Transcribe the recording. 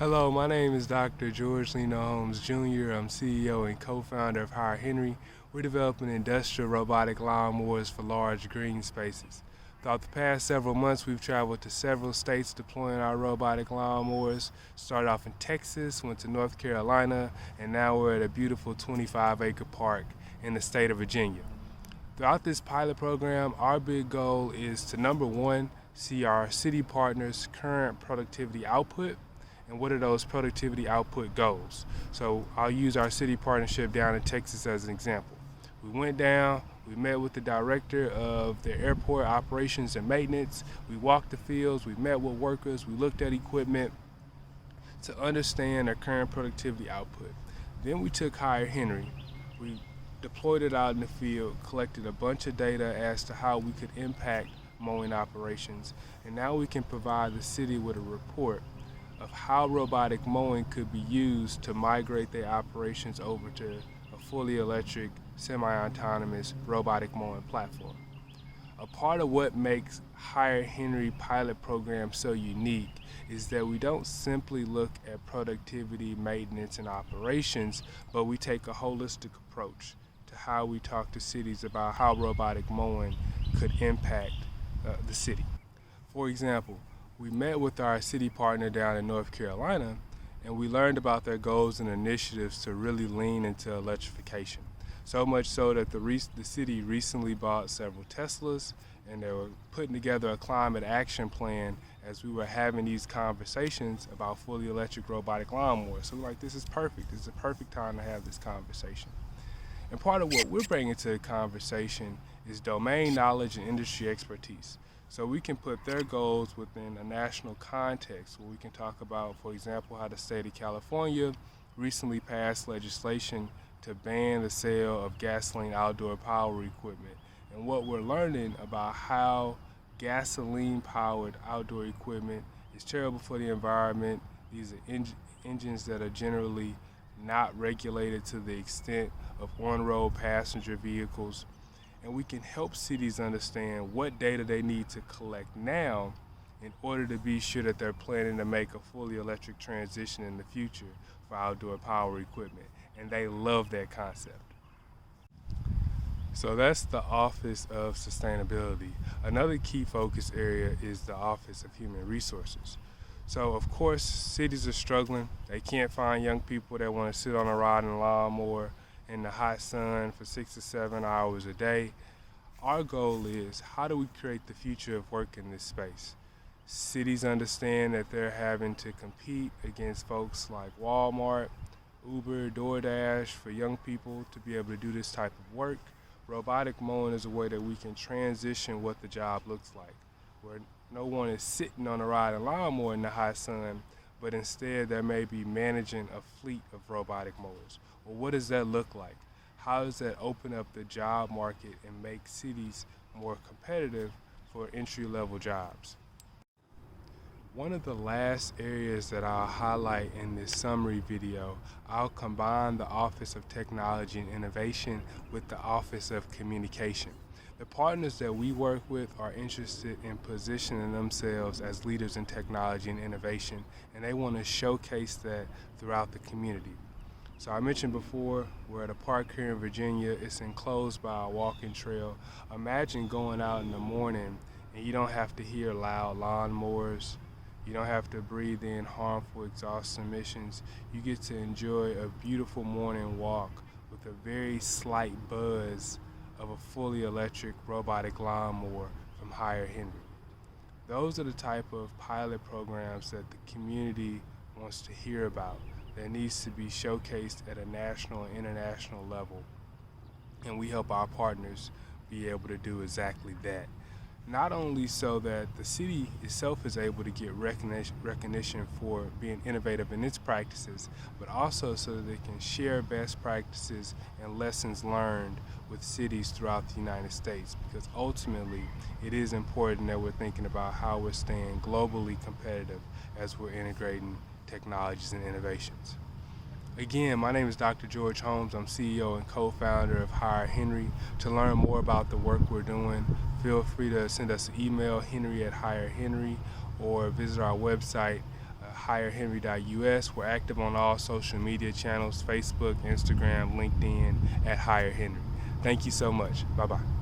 Hello, my name is Dr. George Leno Holmes Jr. I'm CEO and co-founder of Hire Henry. We're developing industrial robotic lawnmowers for large green spaces. Throughout the past several months, we've traveled to several states deploying our robotic lawnmowers. Started off in Texas, went to North Carolina, and now we're at a beautiful 25-acre park in the state of Virginia. Throughout this pilot program, our big goal is to, number one, see our city partners' current productivity output and what are those productivity output goals. So I'll use our city partnership down in Texas as an example. We went down, we met with the director of the airport operations and maintenance, we walked the fields, we met with workers, we looked at equipment to understand their current productivity output. Then we took Hire Henry, we deployed it out in the field, collected a bunch of data as to how we could impact mowing operations, and now we can provide the city with a report of how robotic mowing could be used to migrate their operations over to a fully electric, semi-autonomous robotic mowing platform. A part of what makes Hire Henry pilot program so unique is that we don't simply look at productivity, maintenance, and operations, but we take a holistic approach to how we talk to cities about how robotic mowing could impact the city. For example, we met with our city partner down in North Carolina, and we learned about their goals and initiatives to really lean into electrification. So much so that the city recently bought several Teslas, and they were putting together a climate action plan as we were having these conversations about fully electric robotic lawnmowers. So we're like, this is perfect. This is a perfect time to have this conversation. And part of what we're bringing to the conversation is domain knowledge and industry expertise. So we can put their goals within a national context where we can talk about, for example, how the state of California recently passed legislation to ban the sale of gasoline outdoor power equipment. And what we're learning about how gasoline-powered outdoor equipment is terrible for the environment. These are engines that are generally not regulated to the extent of on-road passenger vehicles. And we can help cities understand what data they need to collect now in order to be sure that they're planning to make a fully electric transition in the future for outdoor power equipment. And they love that concept. So that's the Office of Sustainability. Another key focus area is the Office of Human Resources. So of course, cities are struggling. They can't find young people that want to sit on a riding lawnmower in the hot sun for 6 to 7 hours a day. Our goal is, how do we create the future of work in this space? Cities understand that they're having to compete against folks like Walmart, Uber, DoorDash for young people to be able to do this type of work. Robotic mowing is a way that we can transition what the job looks like, where no one is sitting on a riding lawnmower in the hot sun, but instead they may be managing a fleet of robotic mowers. Well, what does that look like? How does that open up the job market and make cities more competitive for entry-level jobs? One of the last areas that I'll highlight in this summary video, I'll combine the Office of Technology and Innovation with the Office of Communication. The partners that we work with are interested in positioning themselves as leaders in technology and innovation, and they want to showcase that throughout the community. So I mentioned before, we're at a park here in Virginia. It's enclosed by a walking trail. Imagine going out in the morning and you don't have to hear loud lawnmowers. You don't have to breathe in harmful exhaust emissions. You get to enjoy a beautiful morning walk with a very slight buzz of a fully electric robotic lawnmower from Hire Henry. Those are the type of pilot programs that the community wants to hear about, that needs to be showcased at a national and international level. And we help our partners be able to do exactly that. Not only so that the city itself is able to get recognition for being innovative in its practices, but also so that they can share best practices and lessons learned with cities throughout the United States, because ultimately it is important that we're thinking about how we're staying globally competitive as we're integrating technologies and innovations. Again, my name is Dr. George Holmes. I'm CEO and co-founder of Hire Henry. To learn more about the work we're doing, feel free to send us an email, henry@hirehenry, or visit our website, hirehenry.us. We're active on all social media channels, Facebook, Instagram, LinkedIn, at Hire Henry. Thank you so much. Bye-bye.